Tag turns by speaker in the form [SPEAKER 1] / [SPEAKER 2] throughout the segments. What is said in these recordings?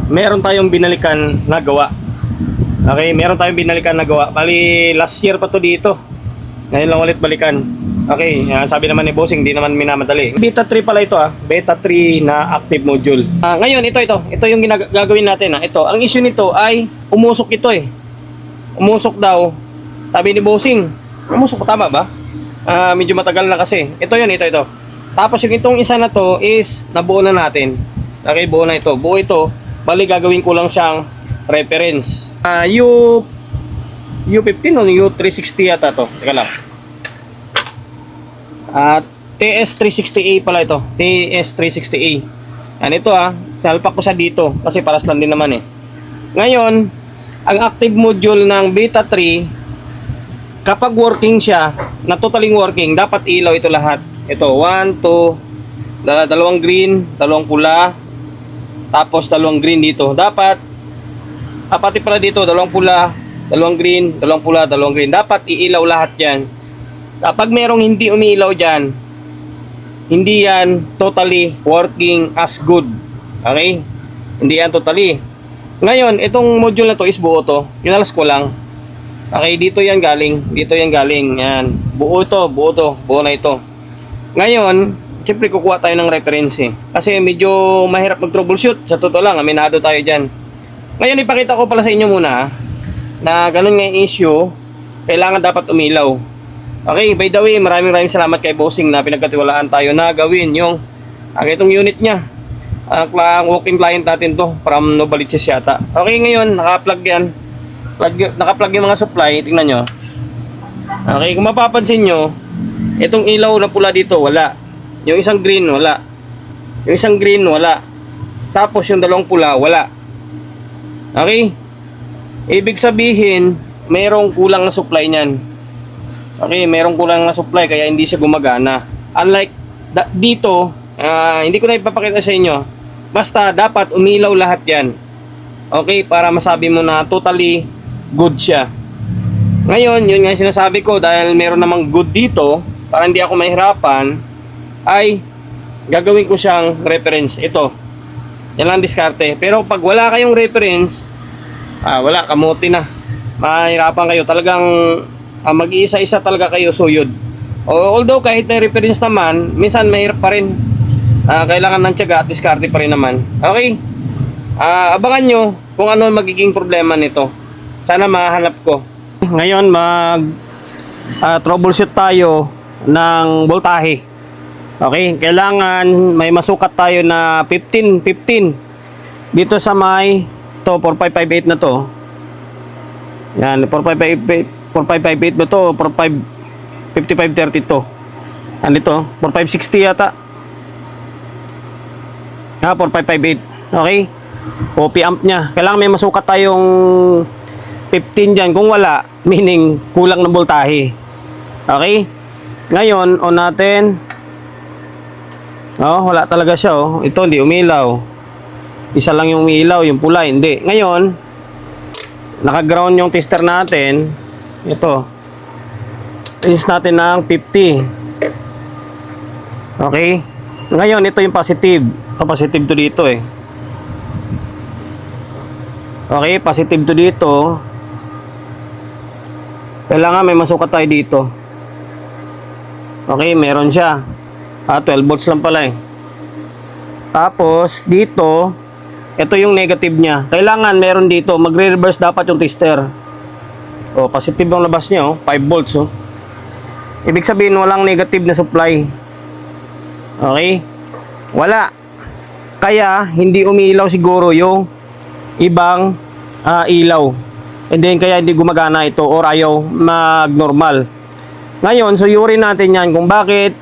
[SPEAKER 1] meron tayong binalikan na gawa. Okay, meron tayong binalikan na gawa. Bali, last year pa to dito. Ngayon lang ulit balikan. Okay, sabi naman ni Bossing, di naman minamadali. Beta 3 pala ito Beta 3 na active module. Ngayon, ito yung gagawin natin Ito, ang issue nito ay umusok ito Umusok daw. Sabi ni Bossing, umusok pa, tama ba? Medyo matagal na kasi. Ito. Tapos yung itong isa na to is nabuo na natin. Okay, buo na ito. Buo ito. Bali, gagawin ko lang siyang reference. U15 o U360 yata to. Teka lang. TS360A pala ito. TS360A. Yan ito salpak ko siya dito kasi paras lang din naman Ngayon, ang active module ng Beta 3, kapag working siya, na totally working, dapat ilaw ito lahat. Ito, 1, 2, dalawang green, dalawang pula, tapos dalawang green dito. Dapat, pati pala dito, dalawang pula, dalawang green, dalawang pula, dalawang green. Dapat iilaw lahat yan. Kapag merong hindi umiilaw dyan, hindi yan totally working as good. Okay? Hindi yan totally. Ngayon, itong module na to is buo to. Kinalas ko lang. Okay, dito yan galing. Dito yan galing. Yan. Buo to. Buo na ito. Ngayon, siyempre kukuha tayo ng reference Kasi medyo mahirap mag-troubleshoot. Sa totoo lang, aminado tayo dyan. Ngayon, ipakita ko pala sa inyo muna na ganun nga yung issue. Kailangan dapat umilaw. Okay, by the way, maraming salamat kay Bossing na pinagkatiwalaan tayo na gawin yung itong unit niya. Ang walking client natin to from Novaliches yata. Okay, ngayon, naka-plug yan. Naka-plug yung mga supply. Tingnan nyo. Okay, kung mapapansin nyo, itong ilaw na pula dito, wala. Yung isang green, wala. Yung isang green, wala. Tapos yung dalawang pula, wala. Okay? Ibig sabihin, mayroong kulang na supply niyan. Okay, mayroong kulang na supply kaya hindi siya gumagana. Unlike dito, hindi ko na ipapakita sa inyo. Basta dapat umilaw lahat yan. Okay, para masabi mo na totally good siya. Ngayon, yun nga sinasabi ko dahil meron namang good dito, para hindi ako mahirapan, ay gagawin ko siyang reference. Ito. Yan lang diskarte. Pero pag wala kayong reference, wala, kamuti na. Mahirapan kayo. Talagang mag-iisa-isa talaga kayo suyod. Although kahit may reference naman, minsan mahirap pa rin. Kailangan ng tiyaga at diskarte pa rin naman. Okay? Abangan nyo kung ano magiging problema nito. Sana mahanap ko. Ngayon troubleshoot tayo ng voltahe. Okay? Kailangan may masukat tayo na 15 dito sa may 4558 na to. Yan, 4558 ba to? 5530 to. Ano ito? 4560 yata. 4558. Okay? OP amp niya. Kailangan may masukat tayong 15 dyan. Kung wala, meaning kulang ng voltahe. Okay? Ngayon, on natin. Wala talaga siya. Ito, hindi umilaw. Isa lang yung umilaw, yung pula, hindi. Ngayon, naka-ground yung tester natin. Ito. Test natin ng 50. Okay? Ngayon, ito yung positive. Positive to dito Okay, positive to dito. Kailangan may masukat tayo dito. Okay, meron siya. 12 volts lang pala Tapos, dito, ito yung negative niya. Kailangan meron dito. Magre-reverse dapat yung tester. Positive ang labas niya 5 volts Ibig sabihin, walang negative na supply. Okay? Wala. Kaya, hindi umiilaw siguro yung ibang ilaw. And then, kaya hindi gumagana ito or ayaw mag-normal. Ngayon, suyurin natin yan kung bakit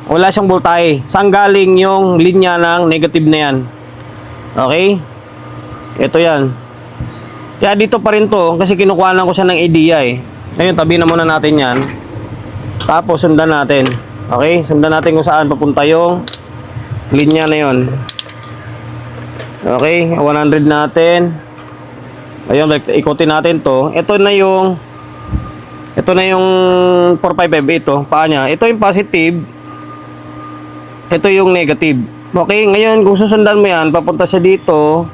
[SPEAKER 1] wala siyang voltahe. Saan galing yung linya ng negative na yan. Okay? Ito yan. Kaya dito pa rin to kasi kinukuhanan ko siya ng idea Ngayon, tabi na muna natin yan. Tapos, sundan natin. Okay? Sundan natin kung saan papunta yung linya na yon. Okay? 100 natin. Ayun, ikutin natin to. Ito na yung 4558 ito. Paa niya. Ito yung positive. Ito yung negative. Okay? Ngayon, kung susundan mo yan, papunta siya dito.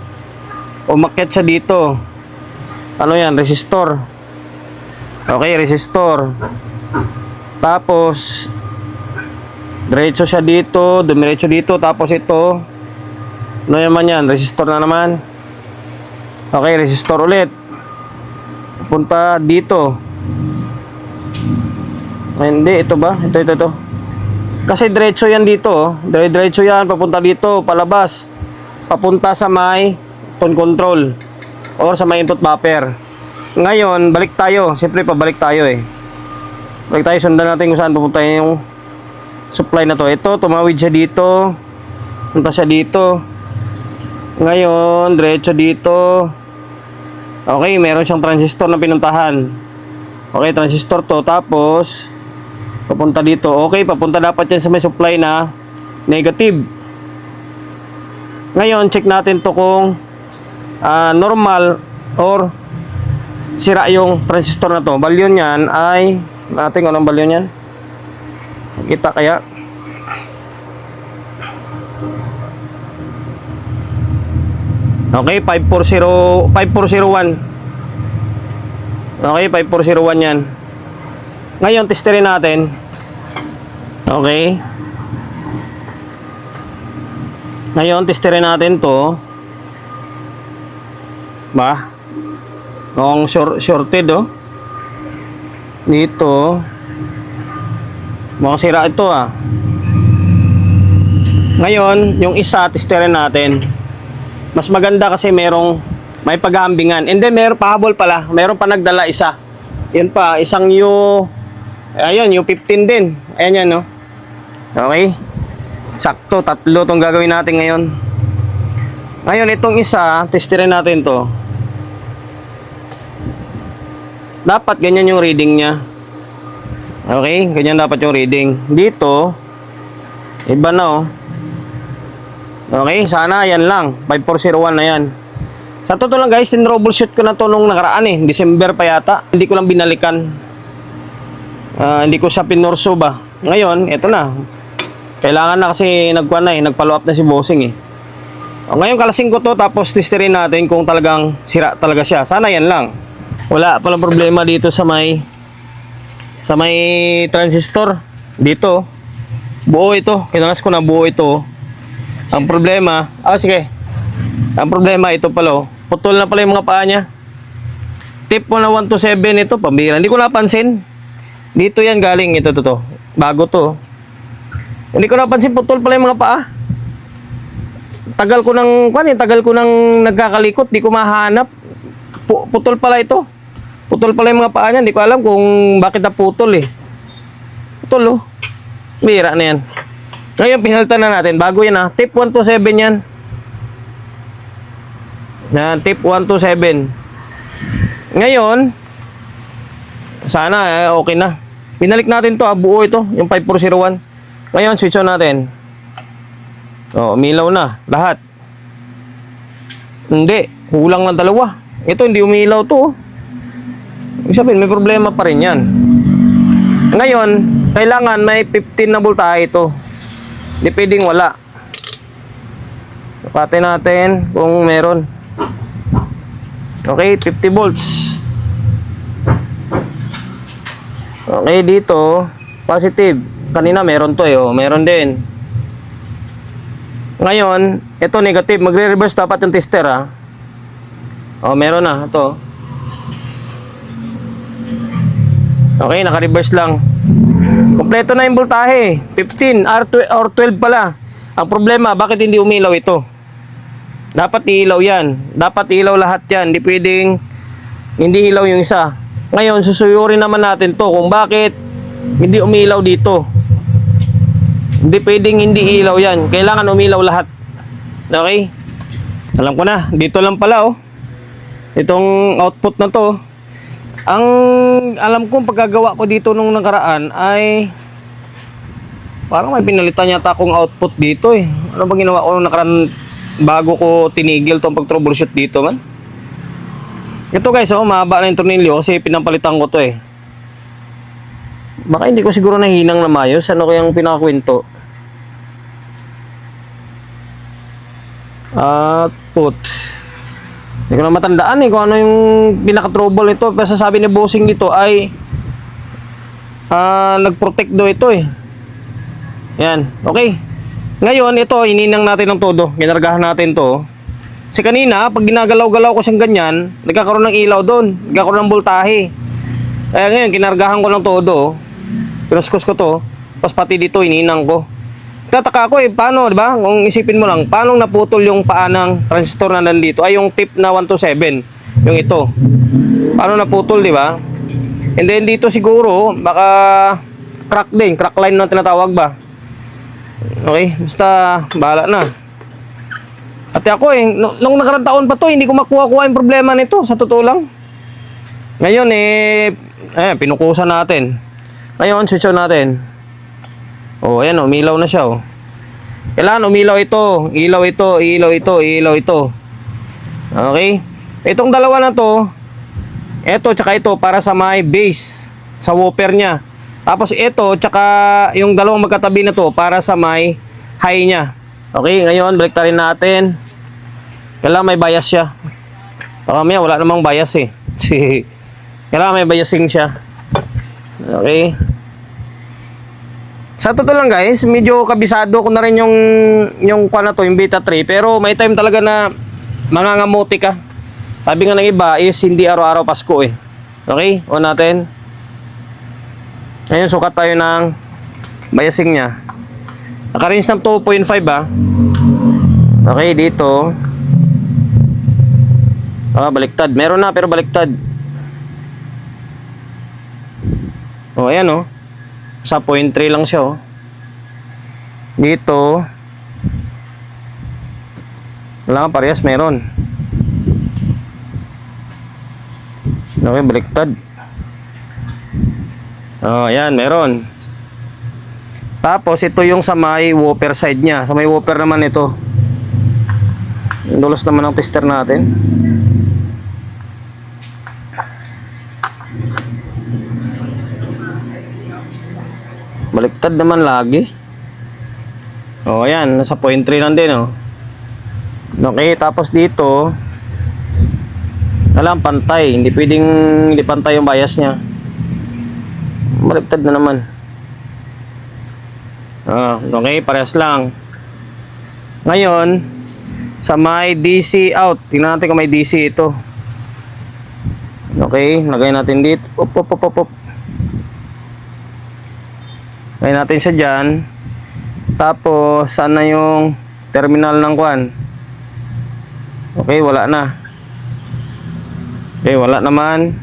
[SPEAKER 1] umakyat siya dito. Ano yan? Resistor. Okay, resistor. Tapos diretso siya dito, dumiretso dito, tapos ito. Ano naman yan? Resistor na naman. Okay, resistor ulit. Punta dito. Ay, hindi, ito ba? Ito. Kasi diretso yan dito, oh. Diretso yan, papunta dito, palabas. Papunta sa may tone control or sa may input buffer. Ngayon, balik tayo. Siyempre, pabalik tayo eh. Balik tayo, sundan natin kung saan pupunta yung supply na to. Ito, tumawid siya dito. Punta siya dito. Ngayon, diretso dito. Okay, meron siyang transistor na pinuntahan. Okay, transistor to. Tapos, papunta dito. Okay, papunta dapat yan sa may supply na negative. Ngayon, check natin to kung normal or sira yung transistor na to. Value niyan ay, natin kung anong value niyan. Kita kaya? Okay, 5401. Okay, 5401 yan. Ngayon, testerin natin. Okay. Ngayon, testerin natin to. Ba? Mukhang shorted, oh. Dito. Mukhang sira ito, ah. Ngayon, yung isa, testerin natin. Mas maganda kasi may paghahambingan. And then, meron pahabol pala. Meron pa nagdala isa. Yun pa, isang ayun, U15 din. Ayan yan, no? Okay. Sakto, tatlo itong gagawin natin ngayon. Ngayon, itong isa, testerin natin to. Dapat ganyan yung reading niya. Okay, ganyan dapat yung reading. Dito, iba na, oh. Okay, sana yan lang. 5401 na yan. Sa totoo lang guys, tin-troubleshoot ko na to nung nakaraan eh. December pa yata. Hindi ko lang binalikan. Hindi ko siya pinorso ba. Ngayon, eto na. Kailangan na kasi nag-follow up na si Bossing eh. Ngayon kalasing ko to, tapos testerin natin kung talagang sira talaga siya. Sana yan lang. Wala palang problema dito sa may transistor. Dito. Buo ito. Kinalas ko na buo ito. Ang problema, sige. Ang problema ito pala, putol na pala yung mga paa niya. Tip mo na 127 ito, pambira. Hindi ko napansin. Dito yan galing, ito to. Bago to. Hindi ko napansin, putol pala yung mga paa. Tagal ko nang nagkakalikot, di ko mahanap. Putol pala ito. Putol pala yung mga paa niya. Hindi ko alam kung bakit naputol eh. Putol, oh. Bira na yan. Ngayon, pinalitan na natin. Bago yan, ha. Tip 127 yan. Na tip 127. Ngayon, sana okay na. Binalik natin to, buo ito, yung 5401. Ngayon, switch on natin. Umilaw na lahat. Hindi, kulang ng dalawa. Ito hindi umilaw to. Ibig sabihin, may problema pa rin yan. Ngayon, kailangan may 15 na voltahe ito. Hindi pwedeng wala. Pati natin kung meron. Okay, 50 volts. Okay, dito positive. Kanina meron to eh, meron din. Ngayon, ito negative. Magre-reverse dapat yung tester, ha. Meron na ito. Okay, naka-reverse lang. Kompleto na yung voltahe. 15 or 12 pala. Ang problema, bakit hindi umilaw ito? Dapat ilaw yan. Dapat ilaw lahat yan. Hindi pwedeng hindi ilaw yung isa. Ngayon, susuyurin naman natin to kung bakit hindi umilaw dito. Hindi pwedeng hindi ilaw yan. Kailangan umilaw lahat. Okay? Alam ko na. Dito lang pala, oh. Itong output na to. Ang alam kong pagkagawa ko dito nung nakaraan ay parang may pinalitan yata akong output dito eh. Ano ba ginawa ko nung nakaraan bago ko tinigil tong pag-troubleshoot dito man? Ito guys, mahaba na yung tornilyo kasi pinampalitan ko to eh. Baka hindi ko siguro nahinang na mayos. Ano kayang pinakakwento? Output. Hindi ko na matandaan kung ano yung pinaka-trouble nito. Basta sabi ni bossing dito ay nag-protect daw ito Yan, okay. Ngayon, ito, ininang natin ng todo. Ginargahan natin to. Kasi kanina, pag ginagalaw-galaw ko siyang ganyan, nagkakaroon ng ilaw doon. Nagkakaroon ng voltahe. Kaya ngayon, ginargahan ko ng todo. Pinuskus ko to. Tapos pati dito, ininang ko. Tataka ako paano, di ba? Kung isipin mo lang, paano naputol yung paa ng transistor na nandito? Ay, yung tip na 127. Yung ito. Paano naputol, di ba? And then dito siguro, baka crack din. Crack line na tinatawag ba? Okay, basta bahala na. At ako nung nakarang taon pa to, hindi ko makuha-kuha yung problema nito, sa totoo lang. Ngayon pinukusan natin. Ngayon, switch on natin. Ayan umilaw na siya Kailangan umilaw ito, ilaw ito, ilaw ito, ilaw ito. Okay? Itong dalawa na to, ito tsaka ito para sa may base, sa woofer niya. Tapos ito, tsaka yung dalawang magkatabi na to para sa may high niya. Okay, ngayon, baliktarin natin. Kailangan may bias siya. Baka maya, wala namang bias Kailangan may biasing siya. Okay. Sa totoo lang guys, medyo kabisado ko na rin yung kuha na to, yung beta 3. Pero may time talaga na mangangamuti ka. Sabi nga ng iba is hindi araw-araw Pasko Okay, on natin. Ngayon, sukat tayo ng biasing niya. Naka-range ng 2.5 Okay, dito. Baliktad. Meron na, pero baliktad. Ayan Sa 0.3 lang siya Dito. Wala nga, parehas meron. Okay, baliktad. Ayan, meron. Tapos, ito yung sa may woofer side niya. Sa may woofer naman ito. Dulos naman ang tester natin. Baliktad naman lagi. Ayan, nasa 0.3 lang din Okay, tapos dito alam, pantay. Hindi pwedeng hindi pantay yung bias niya. Baliktad na naman. Okay, parehas lang. Ngayon, sa may DC out. Tingnan natin kung may DC ito. Okay, lagay natin dito. Op. Lagay natin siya dyan. Tapos, saan na yung terminal ng kwan? Okay, wala na. Okay, wala naman.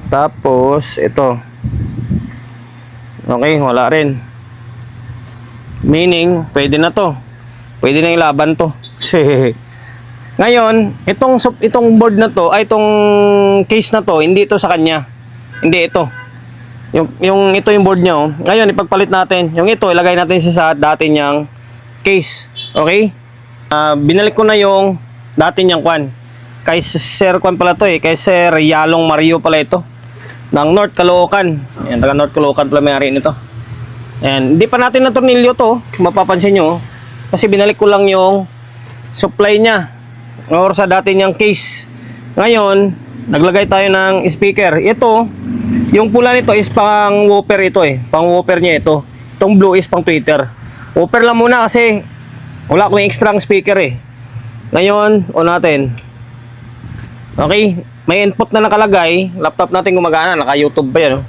[SPEAKER 1] Tapos, ito. Okay, wala rin. Meaning, pwede na to. Pwede na yung laban to. Ngayon, itong board na to, ay itong case na to, hindi ito sa kanya. Hindi ito. Ito yung board niya Ngayon, ipagpalit natin. Yung ito, ilagay natin sa dati niyang case. Okay? Binalik ko na yung dati niyang kwan. Kay Sir kwan pala to Kay Sir Yalong Mario pala ito. Ng North Caloocan. Ayan, taga North Caloocan pala may-ari nito. Ayan, hindi pa natin na-tornilyo to. Mapapansin nyo. Kasi binalik ko lang yung supply niya. Or sa dati niyang case. Ngayon, naglagay tayo ng speaker. Ito, yung pula nito is pang woofer ito Pang woofer niya ito. Itong blue is pang tweeter. Woofer lang muna kasi wala akong extra speaker Ngayon, on natin. Okay, may input na nakalagay. Laptop natin gumagana, naka-YouTube pa yan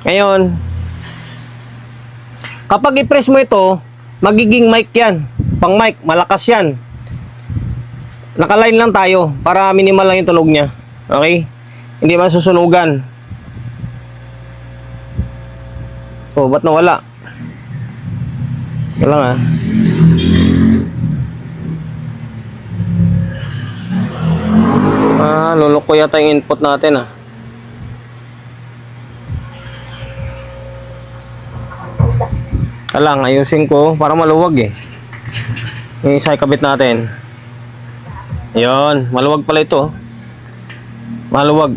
[SPEAKER 1] Ngayon, kapag i-press mo ito, magiging mic yan. Pang mic, malakas yan. Naka-line lang tayo para minimal lang yung tunog niya. Okay? Hindi man susunugan. Ba't nawala? Wala lulok ko yata yung input natin Alang, ayusin ko para maluwag Yung isa ikabit natin. Yun, maluwag pala ito. Maluwag.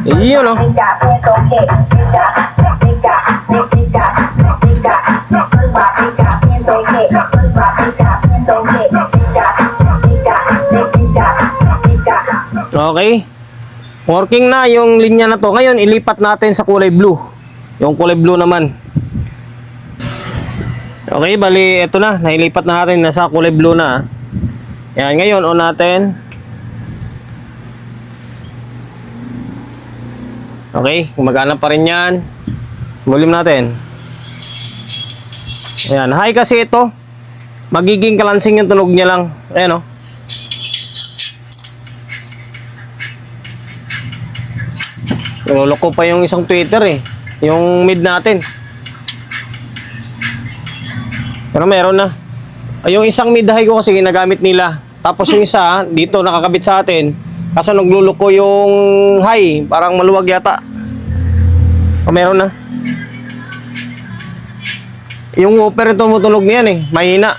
[SPEAKER 1] Yun Okay. Working na yung linya na to. Ngayon, ilipat natin sa kulay blue. Yung kulay blue naman. Okay, bali, ito na. Nailipat na natin. Nasa kulay blue na. Yan, ngayon, on natin. Okay, gumagana pa rin yan. Volume natin. Ayan, high kasi ito. Magiging kalansing yung tunog niya lang. Ayan, o. Luloko pa yung isang tweeter eh. Yung mid natin. Pero meron na. Yung isang mid high ko kasi ginagamit nila. Tapos yung isa, dito nakakabit sa atin. Kaso nagluloko yung high. Parang maluwag yata. Meron na. Yung whooper ito tumutunog niyan eh. Mahina.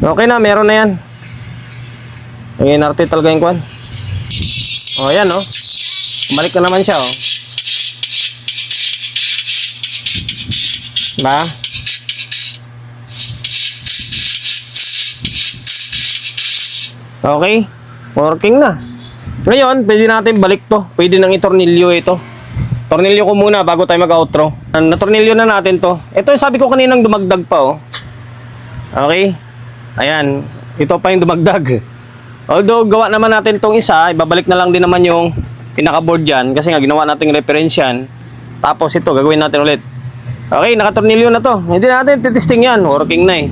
[SPEAKER 1] Okay na, meron na yan. Yung NRT talaga yung kwan. O, yan o. Balik na naman siya o. Ba? Okay. Working na. Ngayon, pwede natin balik to. Pwede nang itornilyo ito. Tornilyo ko muna bago tayo mag-outro. Natornilyo na natin to. Ito yung sabi ko kaninang dumagdag pa oh. Okay. Ayan. Ito pa yung dumagdag. Although gawa naman natin tong isa, ibabalik na lang din naman yung pinaka-board dyan. Kasi nga ginawa natin reference yan. Tapos ito, gagawin natin ulit. Okay, nakatornilyo na to. Hindi natin titesting yan. Working na eh.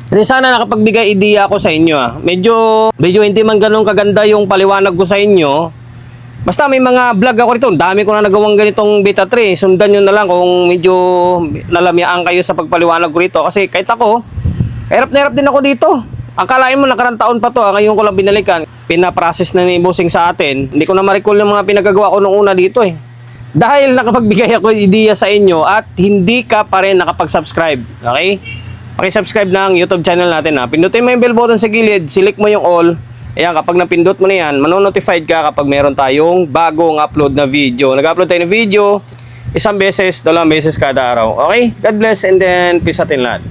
[SPEAKER 1] Hindi sana nakapagbigay idea ako sa inyo ah. Medyo hindi man ganun kaganda yung paliwanag ko sa inyo. Basta may mga vlog ako rito. Dami ko na nagawang ganitong beta 3. Sundan nyo na lang kung medyo nalamyaan kayo sa pagpaliwanag ko rito. Kasi kahit ako, hirap na hirap din ako dito. Akalain mo nakarang taon pa to ah. Ngayon ko lang binalikan. Pinaprocess na ni bossing sa atin. Hindi ko na ma-recall yung mga pinagagawa ko nung una dito eh. Dahil nakapagbigay ako idea sa inyo at hindi ka pa rin nakapag-subscribe. Okay? Paki-subscribe ng YouTube channel natin ha. Pindutin mo yung bell button sa gilid. Select mo yung all. Ayan, kapag napindot mo na yan, manonotified ka kapag meron tayong bagong upload na video. Nag-upload tayo ng video, isang beses, dalawang beses kada araw. Okay? God bless and then peace atin lahat.